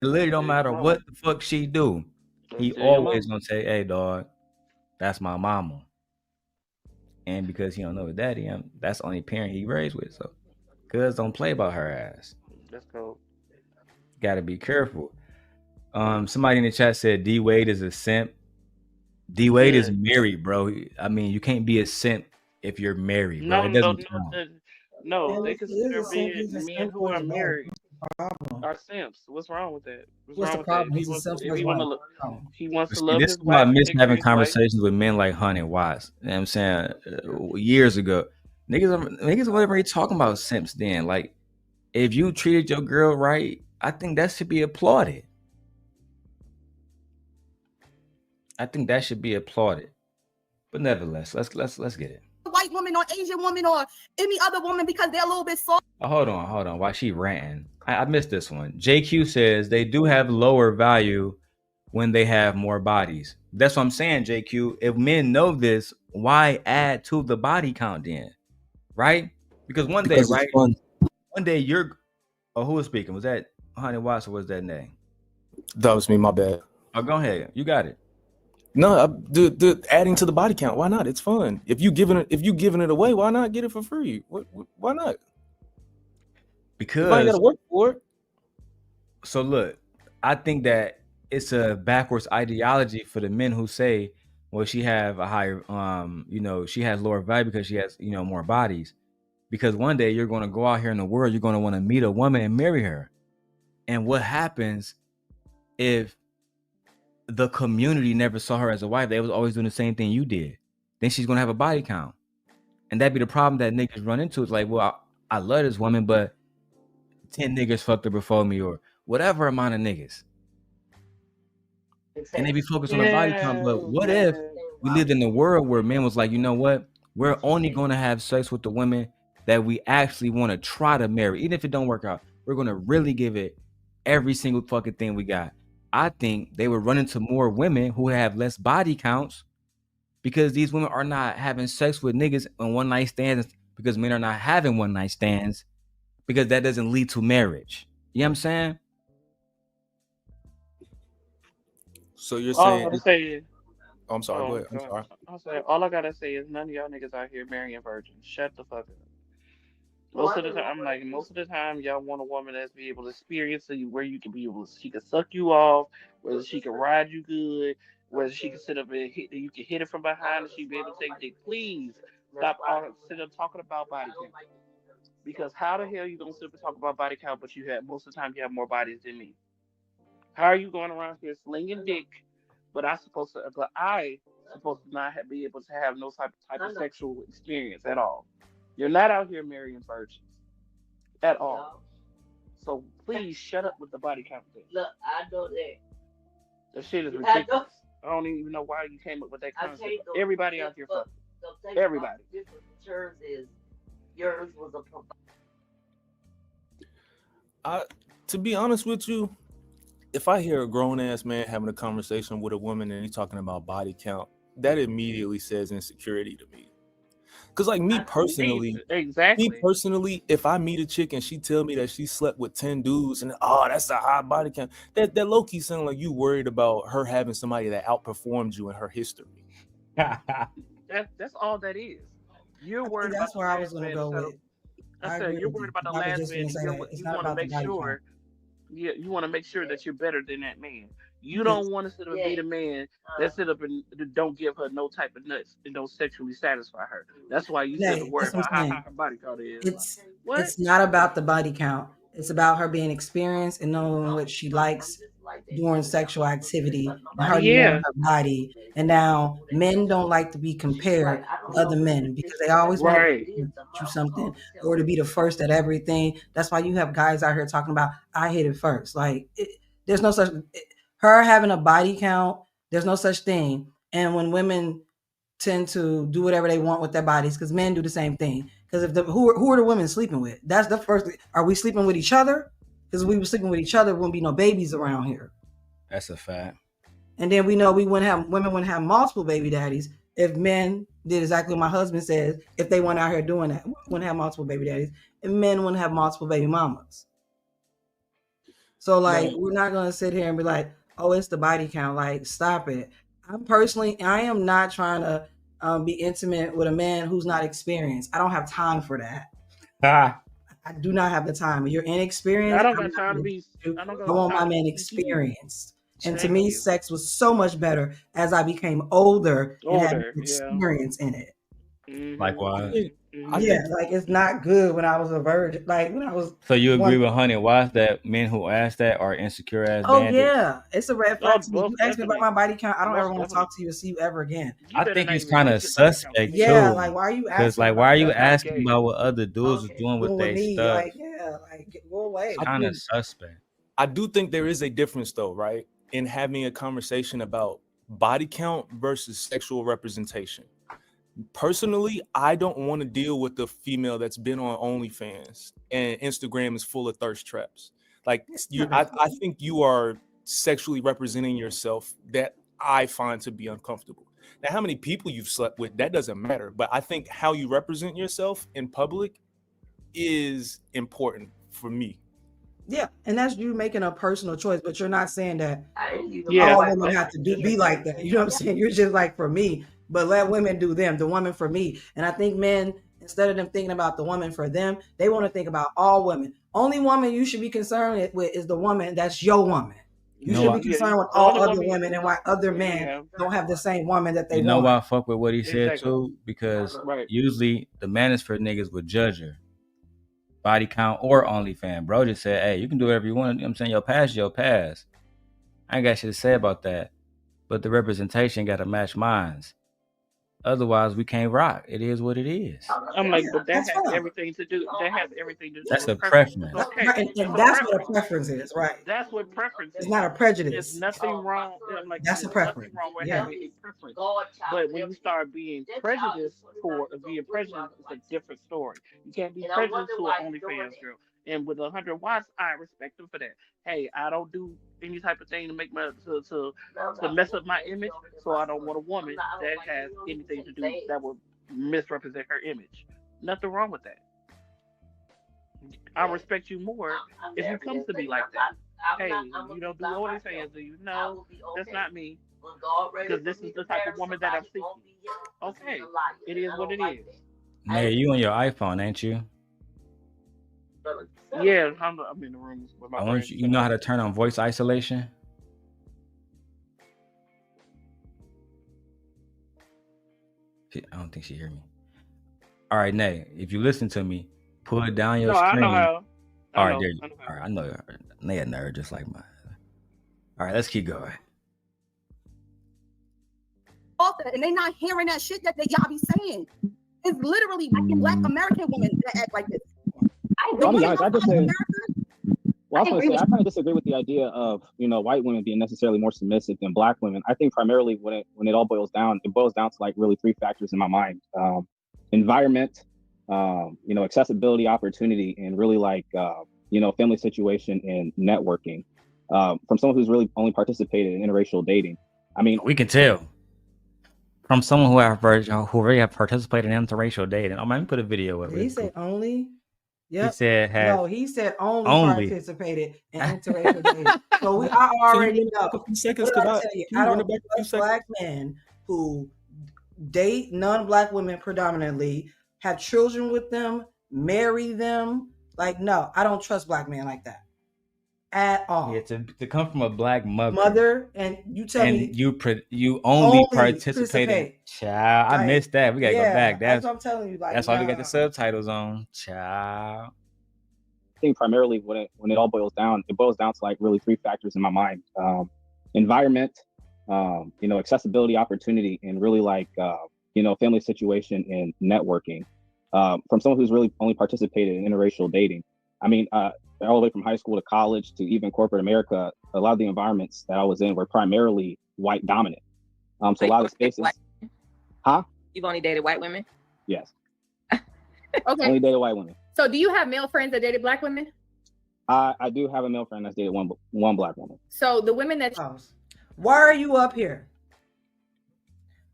It literally don't Tell your matter mama. what the fuck she do. He Just tell your always mama. gonna say, "Hey, dog, that's my mama." And because he don't know his daddy, that's the only parent he raised with. So, cuz don't play about her ass. Let's go. Got to be careful. Somebody in the chat said D Wade is a simp. D Wade is Good. married, bro. I mean, you can't be a simp if you're married, bro. No, It no, doesn't no, count. no. And They if he is consider a simp, being he's a men simp who for are his wife. married What's the problem? are simps. What's wrong with that? What's What's wrong the with that? problem? He's a simp for his wife. He wants But to see, love this his is why I wife and miss take care having of his wife. conversations with men like Hunter Watts. You know what I'm saying? Years ago. Niggas wasn't really talking about simps then. Like, if you treated your girl right, I think that should be applauded. I think that should be applauded. But nevertheless, let's get it. White woman or Asian woman or any other woman because they're a little bit soft. Oh, hold on. Why she ranting? I missed this one. JQ says they do have lower value when they have more bodies. That's what I'm saying, JQ. If men know this, why add to the body count then? Right? Because one day, Because it's right? fun. One day you're oh, who was speaking? Was that Honey Watts or was that name? That was me. My bad. Oh, go ahead. You got it. No, the adding to the body count. Why not? It's fun. If you giving it away, why not get it for free? Why not? If I ain't got Because to work for it. so look, I think that it's a backwards ideology for the men who say, well, she have a higher she has lower value because she has, more bodies. Because one day you're gonna go out here in the world, you're gonna want to meet a woman and marry her. And what happens if the community never saw her as a wife? They was always doing the same thing you did. Then she's gonna have a body count. And that'd be the problem that niggas run into. It's like, well, I love this woman, but 10 niggas fucked her before me, or whatever amount of niggas. And they be focused on the body count. Yeah, But what if man. we lived in a world where men was like, you know what? We're only gonna have sex with the women that we actually want to try to marry. Even if it don't work out, we're gonna really give it every single fucking thing we got. I think they would run into more women who have less body counts because these women are not having sex with niggas on one night stands because men are not having one night stands because that doesn't lead to marriage. You know what I'm saying? So you're All I saying? gotta say is, Oh, I'm sorry. Go oh ahead. I'm god, sorry. I say all I gotta say is none of y'all niggas out here marrying virgins. Shut the fuck up. Most of the time, y'all want a woman that's be able to experience you where you can be able to, she can suck you off, whether she can ride you good, whether she can sit up and hit, you can hit it from behind, and she be able to take dick. Please stop sit up talking about body count. Because how the hell you gonna sit up and talk about body count, but you have most of the time you have more bodies than me? How are you going around here slinging dick, but I supposed to not be able to have no type of sexual experience at all? You're not out here marrying virgins at all. So please shut up with the body count thing. Look, I know that. That shit is ridiculous. I don't even know why you came up with that concept. Everybody out here fucking. Everybody. I To be honest with you, if I hear a grown ass man having a conversation with a woman and he's talking about body count, that immediately says insecurity to me. Cause like me personally, Exactly. if I meet a chick and she tell me that she slept with 10 dudes and that's a high body count, that low key sound like you worried about her having somebody that outperformed you in her history. That's all that is. You're I think worried about that's the where I was last gonna man to go settle. with. I I said agree you're with worried you. about the I was last just man, gonna and say that it's you not want to about the make body count. sure. Yeah, you want to make sure that you're better than that man. You It's, don't want to sit up and be the man that sit up and don't give her no type of nuts and don't sexually satisfy her. That's why you sit up and Nay, worry that's what about I'm how saying. high her body count is. It's What? it's not about the body count. It's about her being experienced and knowing what she likes during sexual activity and her knowing Yeah. her body. And now men don't like to be compared to other men because they always want to Right. you something or to be the first at everything. That's why you have guys out here talking about I hit it first. There's no such her having a body count. There's no such thing. And when women tend to do whatever they want with their bodies because men do the same thing. Because if who are the women sleeping with? That's the first. Are we sleeping with each other? Because if we were sleeping with each other, there wouldn't be no babies around here. That's a fact. And then we know we wouldn't have women wouldn't have multiple baby daddies if men did exactly what my husband says. If they went out here doing that, wouldn't have multiple baby daddies, and men wouldn't have multiple baby mamas. So like Right. we're not gonna sit here and be like, oh, it's the body count. Like, stop it. I am not trying to be intimate with a man who's not experienced. I don't have time for that. Ah, I do not have the time. You're I inexperienced. don't I'm got not time to gonna be. date you. I don't I got want my time to man be you. experienced. And to Thank me, you. sex was so much better as I became older and had Older. Yeah. experience in it. I likewise. think I Yeah, think like it's not good when I was a virgin. Like when I was So you agree one. with Honey Wise that men who ask that are insecure ass Oh bandits? yeah, it's a red Oh, flag to me. You most ask me about definitely. my body count, I don't ever Most want to definitely. talk to you or see you ever again. You I better think not it's even kind of mention body count to suspect me. Yeah, too, like why are you because asking like, why about are you That's not asking gay. about what other dudes is doing with doing with their me? stuff? Like yeah, like go It's away. I kind of think suspect. I do think there is a difference though, right? In having a conversation about body count versus sexual representation. Personally, I don't want to deal with the female that's been on OnlyFans and Instagram is full of thirst traps. Like I think you are sexually representing yourself that I find to be uncomfortable. Now, how many people you've slept with, that doesn't matter. But I think how you represent yourself in public is important for me. Yeah, and that's you making a personal choice, but you're not saying that Yeah. all women have to be like that. You know what I'm saying? You're just like for me, but let women do them, the woman for me. And I think men, instead of them thinking about the woman for them, they want to think about all women. Only woman you should be concerned with is the woman that's your woman. You You know should why? be concerned with The all only other woman. women and why other men Yeah. don't have the same woman that they You know want. why I fuck with what he said Exactly. too? Because Right. usually the manosphere niggas would judge her. Body count or OnlyFans. Bro just said, hey, you can do whatever you want. You know what I'm saying? Your past, your past. I ain't got shit to say about that. But the representation gotta match mines. Otherwise, we can't rock. It is what it is. I'm like, Yeah, but that that's has fine. everything to do. That has everything to do That's with a preference. It's preference. okay. Right, It's and a that's what a preference. preference is, right? That's what preference It's is. not a There's prejudice. nothing wrong. I'm like, That's a there's nothing preference. wrong with Yeah. having a preference. But when you start being prejudiced for being prejudiced, it's a different story. You can't be prejudiced to an OnlyFans girl. And with 100 watts, I respect them for that. Hey, I don't do any type of thing to make my to mess up my image, so I don't want a woman that has anything to do that will misrepresent her image. Nothing wrong with that. I respect you more if you come to me like that. Hey, you don't do OnlyFans, do you? No, that's not me. Because this is the type of woman that I'm seeking. Okay, it is what it is. Nay, you on your iPhone, ain't you? Yeah, I'm in the room with my I want friends. you know how to turn on voice isolation? I don't think she hear me. All right, Nay, if you listen to me, pull it down your No, I screen. know how. All I right, know. there you I go. know All how. right, I know Nay a nerd just like mine. All right, let's keep going. And they not hearing that shit that y'all be saying. It's literally like Black American women that act like this. I'll be honest, I just say, well, I was going to say, I kind of disagree with the idea of, white women being necessarily more submissive than Black women. I think primarily when it all boils down, it boils down to like really three factors in my mind: environment, accessibility, opportunity, and really like family situation and networking. From someone who's really only participated in interracial dating, I mean, We can tell from someone who already have participated in interracial dating. Oh man, put a video up. Did he say only? He Yep. said has No, he said only only. participated in interracial dating. So I already know. A few seconds, What did I because tell you? can I you run don't it back a few trust seconds? Black men who date non-Black women predominantly, have children with them, marry them. Like, no, I don't trust Black men like that at all. Yeah, to come from a Black mother And you tell and me you only participate in participate. child. I Like, missed that. We gotta go back. That's what I'm telling you. Like, That's why we got the nah. subtitles on. Child. I think primarily when it all boils down, it boils down to like really three factors in my mind: environment, accessibility, opportunity, and really like family situation and networking. From someone who's really only participated in interracial dating, I mean, all the way from high school to college to even corporate America, a lot of the environments that I was in were primarily white dominant. So a lot of the spaces. Huh? You've only dated white women? Yes. Okay. Only dated white women. So do you have male friends that dated Black women? I do have a male friend that's dated one Black woman. So the women that Why are you up here?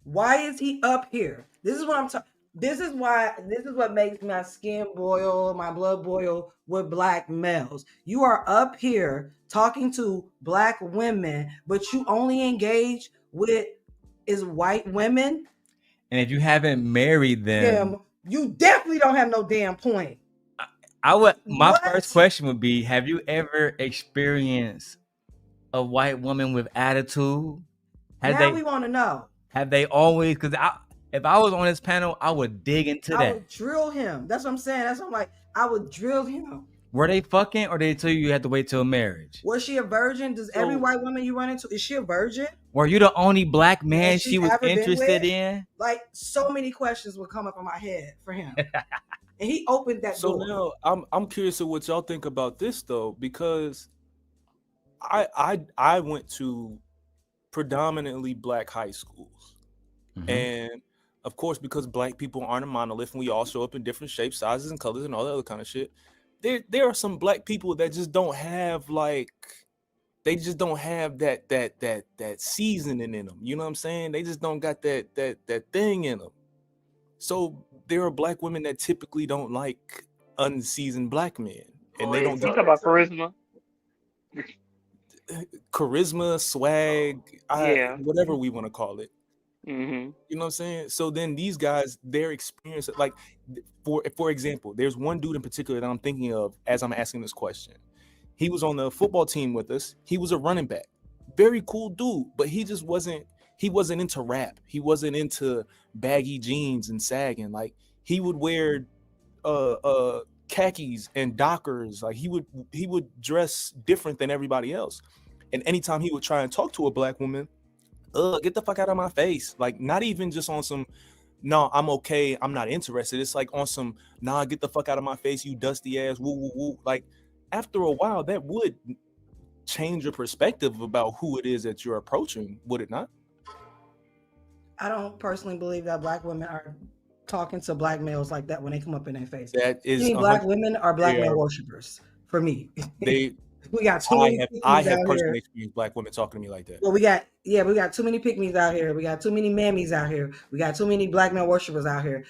Why is he up here? This is what I'm talking. This is what makes my skin boil, my blood boil with black males. You are up here talking to black women, but you only engage with is white women. And if you haven't married them, you definitely don't have no damn point. my first question would be, have you ever experienced a white woman with attitude? We want to know. Have they always? Because if I was on this panel, I would dig into that. I would drill him. That's what I'm saying. That's what I'm like. I would drill him. Were they fucking, or did they tell you had to wait till marriage? Was she a virgin? Does every white woman you run into, is she a virgin? Were you the only black man she was interested in? Like, so many questions would come up in my head for him. And he opened that door. So now I'm curious of what y'all think about this though, because I went to predominantly black high schools. Mm-hmm. And of course, because black people aren't a monolith and we all show up in different shapes, sizes, and colors and all that other kind of shit, there are some black people that just don't have that seasoning in them. You know what I'm saying? They just don't got that thing in them. So there are black women that typically don't like unseasoned black men, and they don't. Talk about charisma. Charisma, swag, whatever we want to call it. Mm-hmm. You know what I'm saying? So then these guys, their experience, like for example, there's one dude in particular that I'm thinking of as I'm asking this question. He was on the football team with us. He was a running back, very cool dude, but he just wasn't. He wasn't into rap. He wasn't into baggy jeans and sagging. Like he would wear khakis and Dockers. Like he would dress different than everybody else. And anytime he would try and talk to a black woman, get the fuck out of my face. Like not even just on some, no, I'm okay, I'm not interested. It's like on some, nah, get the fuck out of my face, you dusty ass, woo woo woo. Like after a while, that would change your perspective about who it is that you're approaching, would it not? I don't personally believe that black women are talking to black males like that when they come up in their face. That is black women are black male worshippers for me. We got too many. I have personally experienced black women talking to me like that. Well, we got too many pick-me's out here. We got too many mammies out here. We got too many black male worshipers out here.